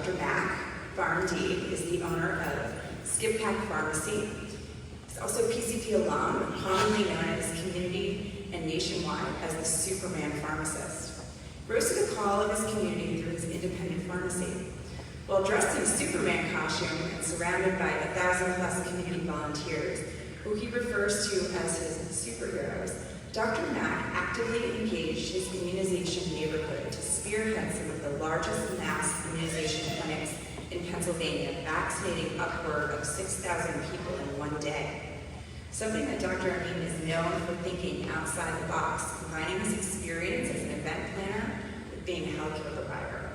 Dr. Mack, PharmD, is the owner of Skip-Pack Pharmacy. He's also a PCP alum, commonly known in his community and nationwide as the Superman pharmacist. He rose to the call of his community through his independent pharmacy. While dressed in a Superman costume and surrounded by 1,000+ community volunteers, who he refers to as his superheroes, Dr. Mack actively engaged his immunization neighborhood to spearhead some of the largest mass immunization clinics in Pennsylvania, vaccinating upward of 6,000 people in one day. Something that Dr. Amin is known for thinking outside the box, combining his experience as an event planner with being a healthcare provider.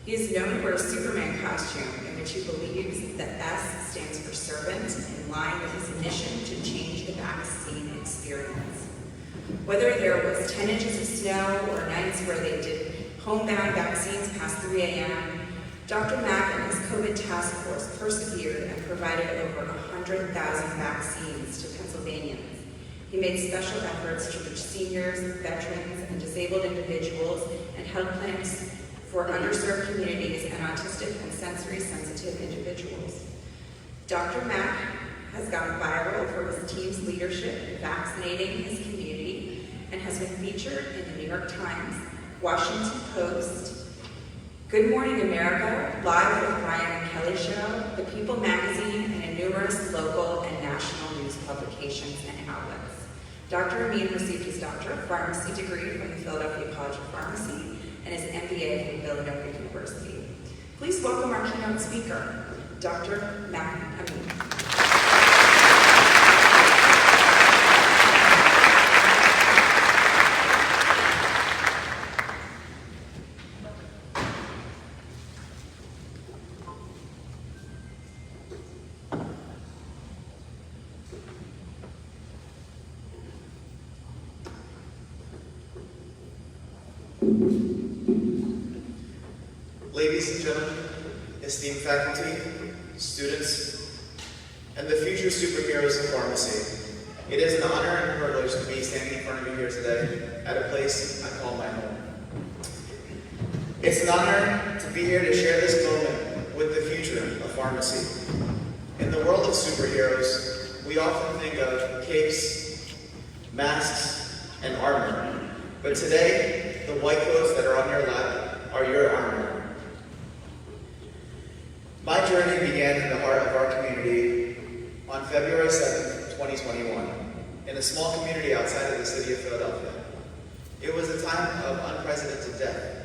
He is known for a Superman costume in which he believes that S stands for servant, in line with his mission to change the vaccine experience. Whether there was 10 inches of snow or nights where they did homebound vaccines past 3 a.m., Dr. Mack and his COVID task force persevered and provided over 100,000 vaccines to Pennsylvanians. He made special efforts to reach seniors, veterans, and disabled individuals and held clinics for underserved communities and autistic and sensory-sensitive individuals. Dr. Mack has gone viral for his team's leadership in vaccinating his community and has been featured in the New York Times, Washington Post, Good Morning America, Live with Brian and Kelly Show, The People magazine, and in numerous local and national news publications and outlets. Dr. Amin received his Doctor of Pharmacy degree from the Philadelphia College of Pharmacy and his MBA from Philadelphia University. Please welcome our keynote speaker, Dr. Mack Amin. Ladies and gentlemen, esteemed faculty, students, and the future superheroes of pharmacy, it is an honor and a privilege to be standing in front of you here today at a place I call my home. It's an honor to be here to share this moment with the future of pharmacy. In the world of superheroes, we often think of capes, masks, and armor, but today, the white coats that are on your lap are your armor. My journey began in the heart of our community on February 7th, 2021, in a small community outside of the city of Philadelphia. It was a time of unprecedented death.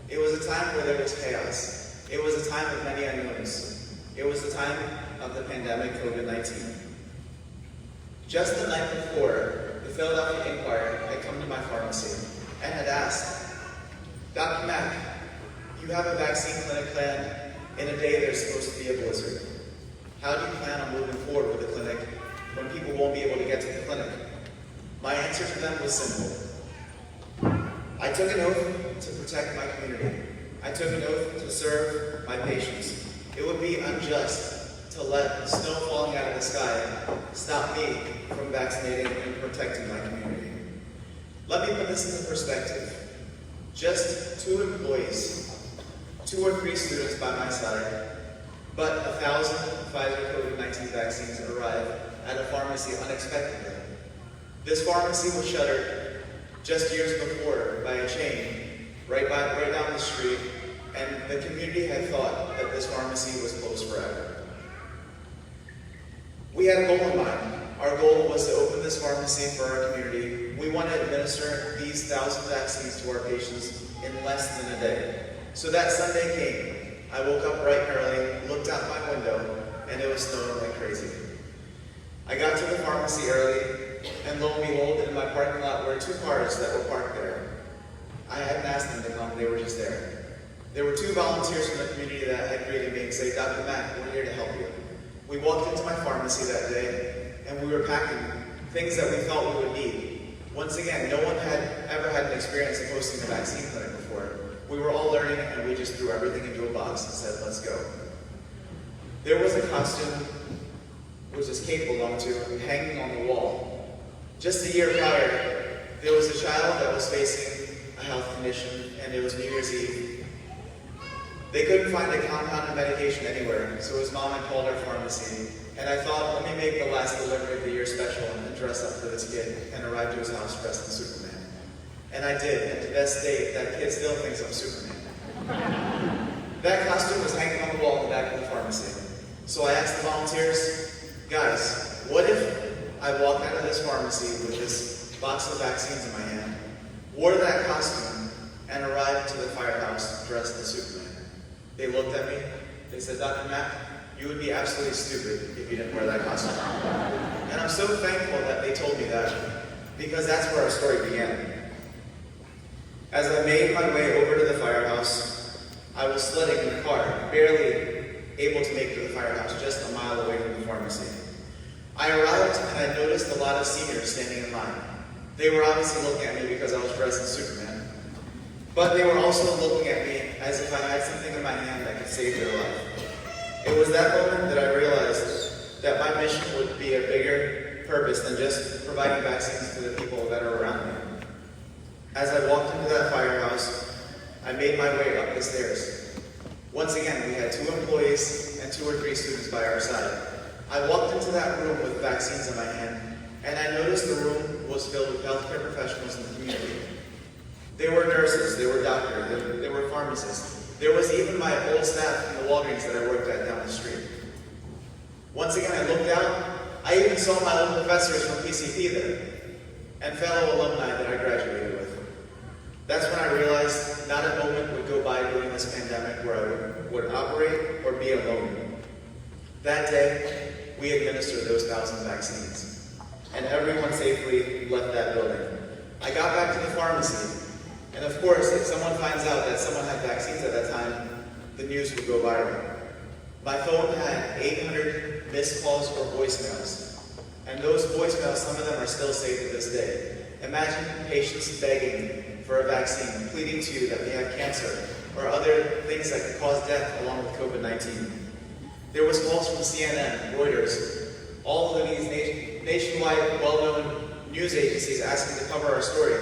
It was a time where there was chaos. It was a time of many unknowns. It was the time of the pandemic, COVID-19. Just the night before, the Philadelphia Inquirer had come to my pharmacy and had asked, Dr. Mack, you have a vaccine clinic planned in a day there's supposed to be a blizzard. How do you plan on moving forward with the clinic when people won't be able to get to the clinic? My answer to them was simple. I took an oath to protect my community. I took an oath to serve my patients. It would be unjust to let snow falling out of the sky stop me from vaccinating and protecting my community. Let me put this into perspective. Just 2 employees, 2 or 3 students by my side, but 1,000 Pfizer COVID-19 vaccines arrived at a pharmacy unexpectedly. This pharmacy was shuttered just years before by a chain right down the street, and the community had thought that this pharmacy was closed forever. We had a goal in mind. Our goal was to open this pharmacy for our community. We want to administer these 1,000 vaccines to our patients in less than a day. So that Sunday came. I woke up bright and early, looked out my window, and it was snowing like crazy. I got to the pharmacy early, and lo and behold, in my parking lot were 2 cars that were parked there. I hadn't asked them to come, they were just there. There were 2 volunteers from the community that had greeted me and said, Dr. Mack, we're here to help you. We walked into my pharmacy that day, and we were packing things that we thought we would need. Once again, no one had ever had an experience of hosting a vaccine clinic before. We were all learning, and we just threw everything into a box and said, let's go. There was a costume, which this cape belonged to, hanging on the wall. Just a year prior, there was a child that was facing a health condition, and it was New Year's Eve. They couldn't find a compounded medication anywhere, so his mom had called our pharmacy, and I thought, let me make the last delivery of the year special and dress up for this kid, and arrived to his house dressed in Superman. And I did, and to this day, that kid still thinks I'm Superman. That costume was hanging on the wall in the back of the pharmacy. So I asked the volunteers, guys, what if I walked out of this pharmacy with this box of vaccines in my hand, wore that costume, and arrived to the firehouse dressed as Superman? They looked at me, they said, Dr. Mack, you would be absolutely stupid if you didn't wear that costume. And I'm so thankful that they told me that, because that's where our story began. As I made my way over to the firehouse, I was sledding in the car, barely able to make it to the firehouse, just a mile away from the pharmacy. I arrived and I noticed a lot of seniors standing in line. They were obviously looking at me because I was dressed as Superman. But they were also looking at me as if I had something in my hand that could save their life. It was that moment that I realized that my mission would be a bigger purpose than just providing vaccines to the people that are around me. As I walked into that firehouse, I made my way up the stairs. Once again, we had 2 employees and 2 or 3 students by our side. I walked into that room with vaccines in my hand, and I noticed the room was filled with healthcare professionals in the community. There were nurses, there were doctors, there were pharmacists. There was even my old staff in the Walgreens that I worked at down the street. Once again, I looked out. I even saw my old professors from PCP there, and fellow alumni that I graduated with. That's when I realized not a moment would go by during this pandemic where I would operate or be alone. That day, we administered those 1,000 vaccines, and everyone safely left that building. I got back to the pharmacy, and of course, if someone finds out that someone had vaccines at that time, the news would go viral. My phone had 800 missed calls or voicemails, and those voicemails, some of them are still saved to this day. Imagine patients begging for a vaccine, pleading to you that they have cancer or other things that could cause death along with COVID-19. There was calls from CNN, Reuters, all of these nationwide well-known news agencies asking to cover our story.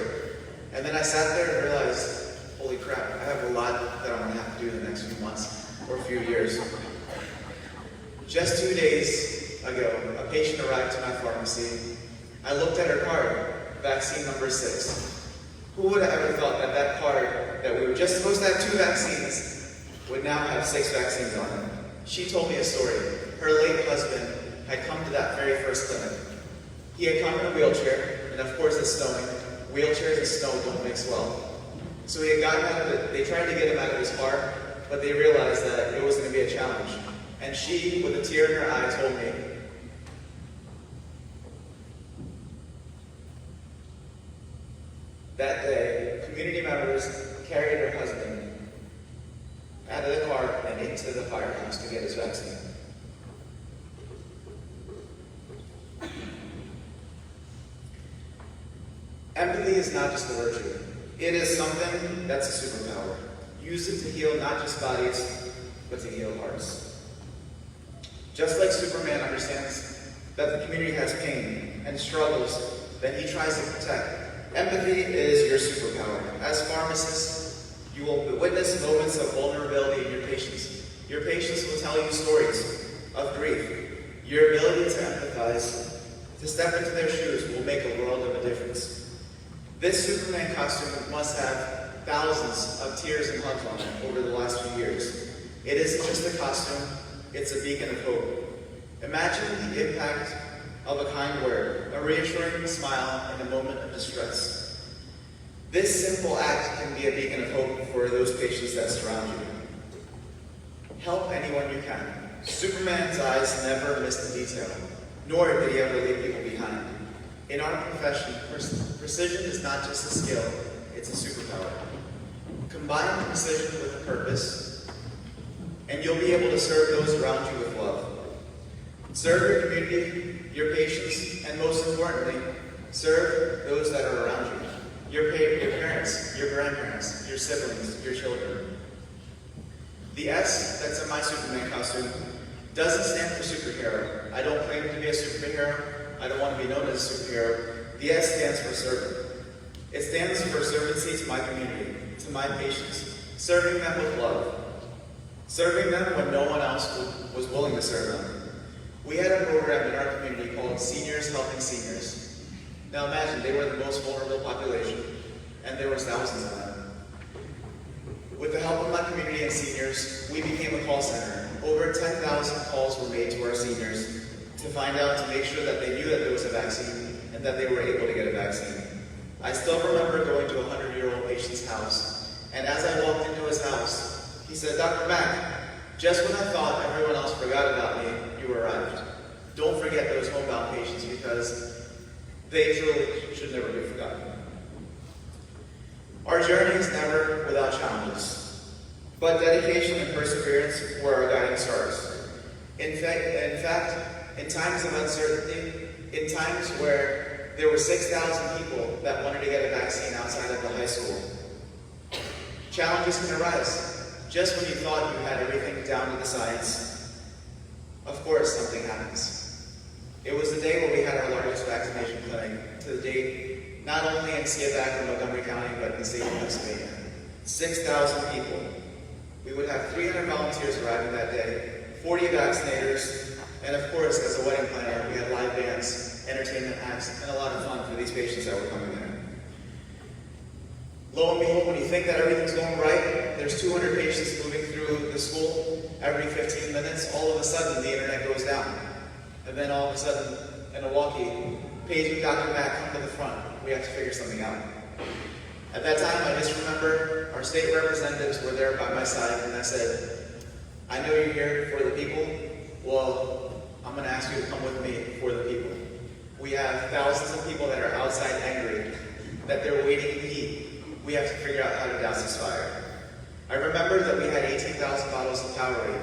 And then I sat there and realized, holy crap, I have a lot that I'm going to have to do in the next few months or a few years. Just 2 days ago, a patient arrived to my pharmacy. I looked at her card, vaccine number 6. Who would have ever thought that that card that we were just supposed to have 2 vaccines would now have 6 vaccines on it? She told me a story. Her late husband had come to that very first clinic. He had come in a wheelchair, and of course it's snowing. Wheelchairs and snow don't mix well. So he had gotten out of it. They tried to get him out of his car, but they realized that it was going to be a challenge. And she, with a tear in her eye, told me, that day, community members carried her husband out of the car and into the firehouse to get his vaccine. Empathy is not just a virtue. It is something that's a superpower. Use it to heal not just bodies, but to heal hearts. Just like Superman understands that the community has pain and struggles that he tries to protect, empathy is your superpower. As pharmacists, you will witness moments of vulnerability in your patients. Your patients will tell you stories of grief. Your ability to empathize, to step into their shoes, will make a world of a difference. This Superman costume must have thousands of tears and hugs on it over the last few years. It isn't just a costume, it's a beacon of hope. Imagine the impact of a kind word, a reassuring smile in a moment of distress. This simple act can be a beacon of hope for those patients that surround you. Help anyone you can. Superman's eyes never missed a detail, nor did he ever leave people behind. In our profession, precision is not just a skill, it's a superpower. Combine precision with a purpose, and you'll be able to serve those around you with love. Serve your community, your patients, and most importantly, serve those that are around you. Your parents, your grandparents, your siblings, your children. The S that's in my Superman costume doesn't stand for superhero. I don't claim to be a superhero. I don't want to be known as a superhero. The S stands for servant. It stands for servancy to my community, to my patients, serving them with love. serving them when no one else was willing to serve them. We had a program in our community called Seniors Helping Seniors. Now imagine, they were the most vulnerable population, and there was thousands of them. With the help of my community and seniors, we became a call center. Over 10,000 calls were made to our seniors to find out, to make sure that they knew that there was a vaccine and that they were able to get a vaccine. I still remember going to a 100-year-old patient's house, and as I walked into his house, he said, "Dr. Mack, just when I thought everyone else forgot about me, you arrived. Don't forget those homebound patients because they truly should never be forgotten." Our journey is never without challenges, but dedication and perseverance were our guiding stars. In fact, in times of uncertainty, in times where there were 6,000 people that wanted to get a vaccine outside of the high school, challenges can arise. Just when you thought you had everything down to the science, of course something happens. It was the day where we had our largest vaccination clinic to the date, not only in Seaback and Montgomery County, but in the state of Pennsylvania. 6,000 people. We would have 300 volunteers arriving that day, 40 vaccinators, and of course, as a wedding planner, we had live bands, entertainment acts, and a lot of fun for these patients that were coming there. Lo and behold, when you think that everything's going right, there's 200 patients moving through the school every 15 minutes, all of a sudden the internet goes down. And then all of a sudden, in Milwaukee, Paige and Dr. Mack come to the front. We have to figure something out. At that time, I just remember our state representatives were there by my side, and I said, "I know you're here for the people. Well, I'm going to ask you to come with me for the people. We have thousands of people that are outside angry, that they're waiting in heat. We have to figure out how to douse this fire." I remember that we had 18,000 bottles of Powerade,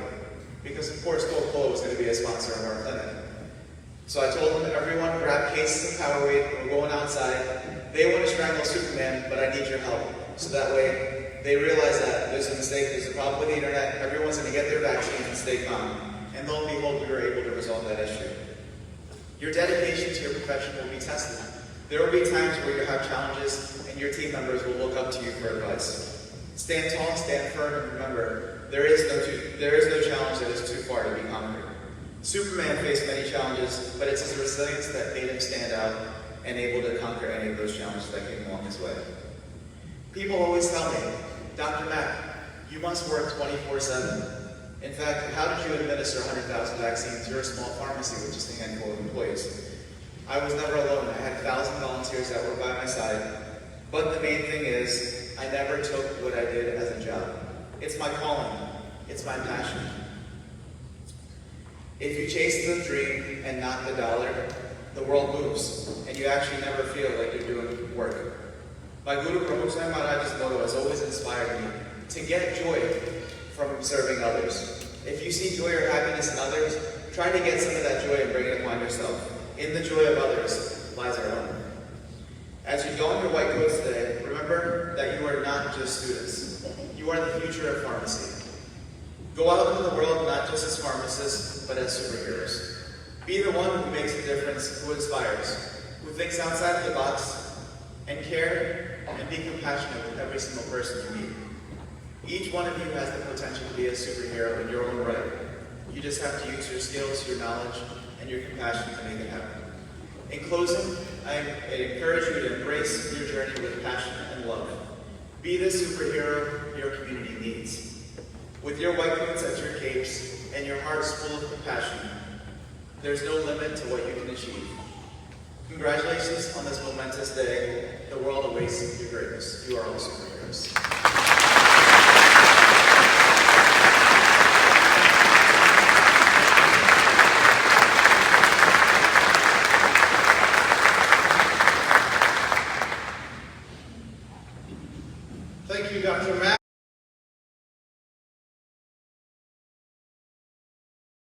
because of course Coca-Cola was going to be a sponsor of our clinic. So I told them, "Everyone grab cases of Powerade, we're going outside. They want to strangle Superman, but I need your help." So that way, they realize that there's a mistake, there's a problem with the internet, everyone's going to get their vaccines and stay calm. And lo and behold, we were able to resolve that issue. Your dedication to your profession will be tested. There will be times where you have challenges, and your team members will look up to you for advice. Stand tall, stand firm, and remember, there is no challenge that is too far to be conquered. Superman faced many challenges, but it's his resilience that made him stand out and able to conquer any of those challenges that came along his way. People always tell me, "Dr. Mack, you must work 24/7. In fact, how did you administer 100,000 vaccines? You're a small pharmacy with just a handful of employees." I was never alone. I had 1,000 volunteers that were by my side. But the main thing is, I never took what I did as a job. It's my calling. It's my passion. If you chase the dream and not the dollar, the world moves, and you actually never feel like you're doing work. My Guru Prabhu Swami Maharaj's motto has always inspired me to get joy from serving others. If you see joy or happiness in others, try to get some of that joy and bring it upon yourself. In the joy of others lies our own. As you don your white coats today, remember that you are not just students. You are the future of pharmacy. Go out into the world not just as pharmacists, but as superheroes. Be the one who makes a difference, who inspires, who thinks outside of the box, and care and be compassionate with every single person you meet. Each one of you has the potential to be a superhero in your own right. You just have to use your skills, your knowledge, and your compassion to make it happen. In closing, I encourage you to embrace your journey with passion and love. Be the superhero your community needs. With your white coats as your capes and your hearts full of compassion, there's no limit to what you can achieve. Congratulations on this momentous day. The world awaits your greatness. You are all superheroes. Thank you, Dr. Mack.